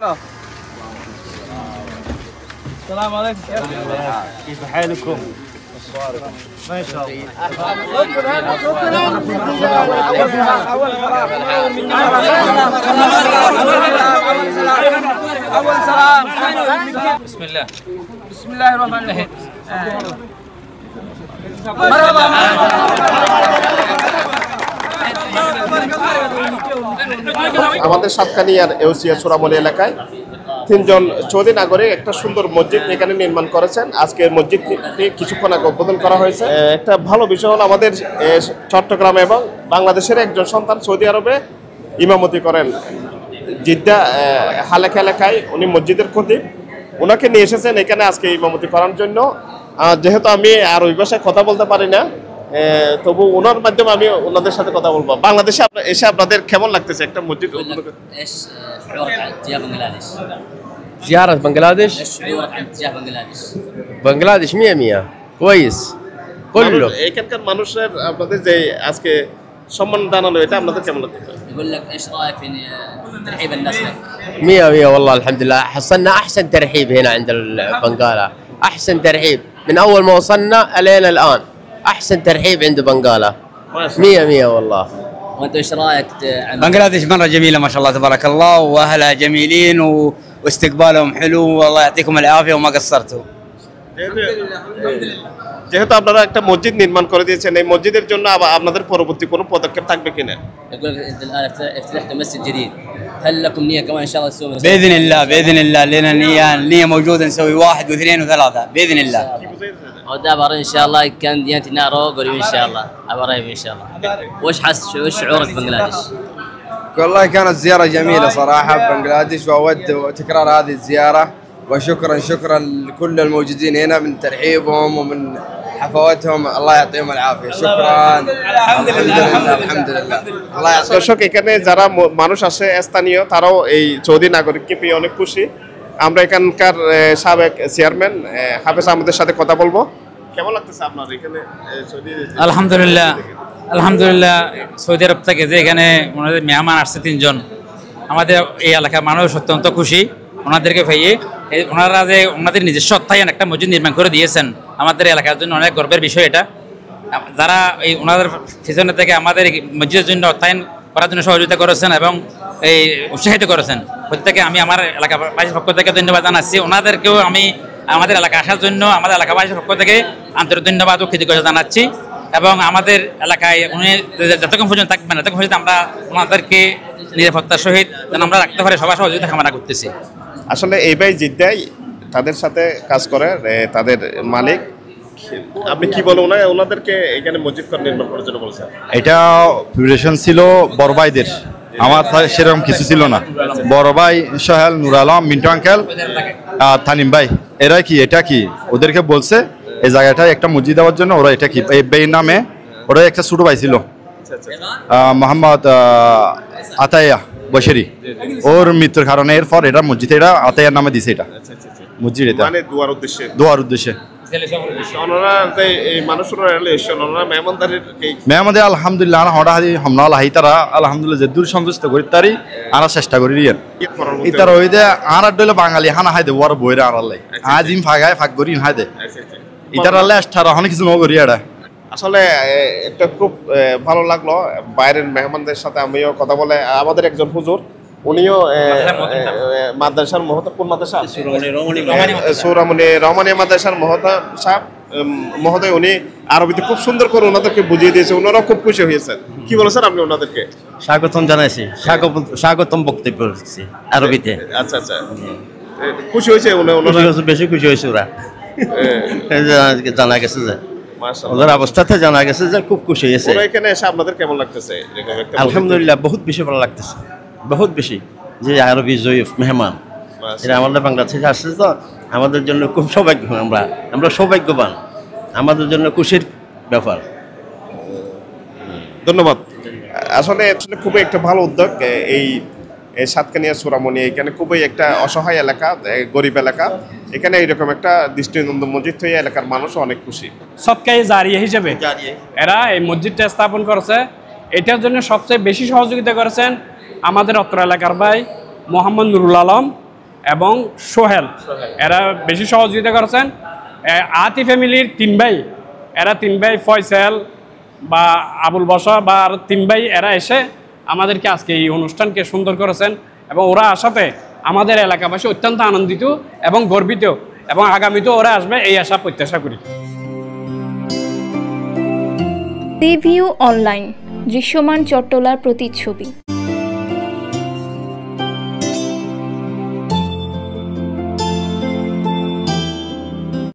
السلام عليكم، كيف حالكم؟ ما شاء الله. أول سلام. بسم الله. بسم الله الرحمن الرحيم. مرحبا. আমাদের সাতকানিয়ার এউসিয়া চূড়ামণি এলাকায় তিনজন সৌদি নাগরিক একটা সুন্দর মসজিদ এখানে নির্মাণ করেছেন। আজকের মসজিদটি কিছুক্ষণ আগে উদ্বোধন করা হয়েছে। একটা ভালো বিষয় হলো আমাদের চট্টগ্রাম এবং বাংলাদেশের একজন সন্তান সৌদি আরবে ইমামতি করেন জিদ্দা হালেকা এলাকায়। উনি মসজিদের খতিব, ওনাকে নিয়ে এসেছেন এখানে আজকে ইমামতি করার জন্য। যেহেতু আমি আর ওই ভাষায় কথা বলতে পারি না, তবু ওনার মাধ্যমে আমি ওনাদের সাথে কথা বলবো। বাংলাদেশে এসে আপনাদের কেমন লাগতেছে একটা মসজিদ? زيارة بنغلاديش؟ ايش شعورك عند اتجاه بنغلاديش؟ بنغلاديش 100 كويس كله. এখানকার মানুষের আপনাদের যে আজকে সম্মান জানানো, এটা আপনাদের কেমন লাগছে? يقول لك ايش رايك في ترحيب الناس لك؟ 100 والله الحمد لله، حصلنا أحسن ترحيب هنا عند بنغالا، أحسن ترحيب من أول ما وصلنا ألين الآن، أحسن ترحيب عند بنغالا 100 والله. وانت ايش رايك بنغلاديش مرة جميلة ما شاء الله تبارك الله، واهلها جميلين واستقبالهم حلو، والله يعطيكم العافية وما قصرتوا. যেহেতু আপনারা একটা মসজিদ নির্মাণ করে দিয়েছেন, এই মসজিদের জন্য আপনাদের পরবর্তী কোনো পদক্ষেপ থাকবে কিনা? يقول لك انت الان افتتحت مسجد جديد، هل لكم نيه كمان ان شاء الله تسوون؟ بإذن الله بإذن الله لنا نية موجودة، نسوي 1 و2 و3 بإذن الله. ودابر ان شاء الله كان ديانتي نارو قريب ان شاء الله، قريب ان شاء الله. وش وش شعورك ببنغلاديش؟ والله كانت زيارة جميلة صراحة بنغلاديش، وأود تكرار هذه الزيارة، وشكرا شكرا لكل الموجودين هنا من ترحيبهم ومن حفواتهم، الله يعطيهم العافية. شكرا. الحمد لله الحمد لله. الله يعطيهم. দর্শক, এখানে যারা মানুষ আসে স্থানীয়, তারাও এই সৌদি নাগরিককে পেয়ে অনেক খুশি। আমরা এখানকার সাবেক চেয়ারম্যান হাফেজ আহমেদের সাথে কথা বলবো। কেমন লাগতেছে আপনার এখানে সৌদি? আলহামদুলিল্লাহ, আলহামদুলিল্লাহ। সৌদি আরব থেকে যে এখানে ওনাদের মেহমান আসছে 3 জন, আমাদের এই এলাকার মানুষ অত্যন্ত খুশি ওনাদেরকে পেয়ে। ওনারা যে ওনাদের নিজস্ব অর্থায়ন একটা মসজিদ নির্মাণ করে দিয়েছেন, আমাদের এলাকার জন্য অনেক গর্বের বিষয় এটা। যারা এই ওনাদের পিছনে থেকে আমাদের মসজিদের জন্য অর্থায়ন করার জন্য সহযোগিতা করেছেন এবং এই উৎসাহিত করেছেন, প্রত্যেকে আমি আমার এলাকাবাসীর পক্ষ থেকে ধন্যবাদ জানাচ্ছি। ওনাদেরকেও আমি আমাদের এলাকা আসার জন্য আমাদের এলাকাবাসীর পক্ষ থেকে আন্তরিক ধন্যবাদ ও কৃতজ্ঞতা জানাচ্ছি। এবং আমাদের এলাকায় উনি যতক্ষণ পর্যন্ত থাকবেন ততক্ষণ পর্যন্ত আমরা ওনাদেরকে নিরাপত্তার সহিত যেন আমরা রাখতে পারি সবার সহযোগিতা কামনা করতেছি। আসলে এই ভাই জিদ্দাই তাদের সাথে কাজ করে, তাদের মালিক। আপনি কি বলেন ওনাদেরকে এখানে মসজিদ নির্মাণ করার জন্য বলছেন? এটা প্রিপারেশন ছিল বড় ভাইদের, আমার সেরকম কিছু ছিল না। বড় ভাই সোহেল, নুর আলম, মিন্টু আঙ্কেল, তানিম ভাই, এরা কি এটা কি ওদেরকে বলছে এই জায়গাটায় একটা মসজিদ দেওয়ার জন্য। ওরা এটা কি এই বেই নামে, ওরা একটা ছোট ভাই ছিল মোহাম্মদ আতাইয়া বশরি, ওর মৃত্যুর কারণে এরপর এটা মসজিদ এটা আতাইয়ার নামে দিছে। এটা মসজিদ এটা মানে দোয়ার উদ্দেশ্যে মেহমানদের আলহামদুলিল্লাহ হামলা লাহি তারা আলহামদুলিল্লাহ যে দূর সন্তুষ্ট করি তারই আনার চেষ্টা করি রিয়েন ইতার ওই দে আর ডলে বাঙালি হানা হাই দে ওর বইরে আর আল্লাহ আজিম ফাগায় ফাগ করি হাই দে ইতার আল্লাহ আষ্ঠার অনেক কিছু নগরি এটা। আসলে একটা খুব ভালো লাগলো বাইরের মেহমানদের সাথে আমিও কথা বলে। আমাদের একজন হুজুর, উনিও মাদ্রাসার মহতাবপুর মাদ্রাসা সৌরামণি রহমানিয়া মাদ্রাসার মহোদয়, উনি আরবিতে খুব সুন্দর করে ওনাদেরকে বুঝিয়ে দিয়েছে। ওনারাও খুব খুশি হয়েছেন। কি বলেছেন আপনি ওনাদেরকে? স্বাগতম জানাইছি, স্বাগতম বক্তব্য করছি আরবিতে। আচ্ছা আচ্ছা, খুশি হয়েছে বেশি খুশি হয়েছে ওরা। জানা গেছে যে ওদের অবস্থাতে জানা গেছে যে খুব খুশি হয়েছে। এখানে এসে আপনাদের কেমন লাগতেছে? আলহামদুলিল্লাহ বহুত বেশি ভালো লাগতেছে, বহুত বেশি। যে আরবি জয়ীফ মেহমান এটা আমাদের বাংলা থেকে আসছে, তো আমাদের জন্য খুব সৌভাগ্য। আমরা সৌভাগ্যবান, আমাদের জন্য খুশির ব্যাপার। ধন্যবাদ। আসলে খুবই একটা ভালো উদ্যোগ এই সাতকানিয়া চূড়ামণি। এখানে খুবই একটা অসহায় এলাকা, গরিব এলাকা, এখানে এইরকম একটা দৃষ্টিনন্দন মসজিদ হয়ে এলাকার মানুষ অনেক খুশি। সবকাই জারিয়া হিসেবে এরা এই মসজিদটা স্থাপন করেছে। এটার জন্য সবচেয়ে বেশি সহযোগিতা করেছেন আমাদের অত্র এলাকার ভাই মোহাম্মদ নুরুল আলম এবং সোহেল, এরা বেশি সহযোগিতা করেছেন। আতি ফ্যামিলির 3 ভাই, এরা 3 ভাই ফয়সাল বা আবুল বসা বা আর 3 ভাই, এরা এসে আমাদেরকে আজকে এই অনুষ্ঠানকে সুন্দর করেছেন এবং ওরা আসাতে আমাদের এলাকাবাসী অত্যন্ত আনন্দিত এবং গর্বিত, এবং আগামীতেও ওরা আসবে এই আশা প্রত্যাশা করি। সি ভিউ অনলাইন, দৃশ্যমান চট্টলার প্রতিচ্ছবি।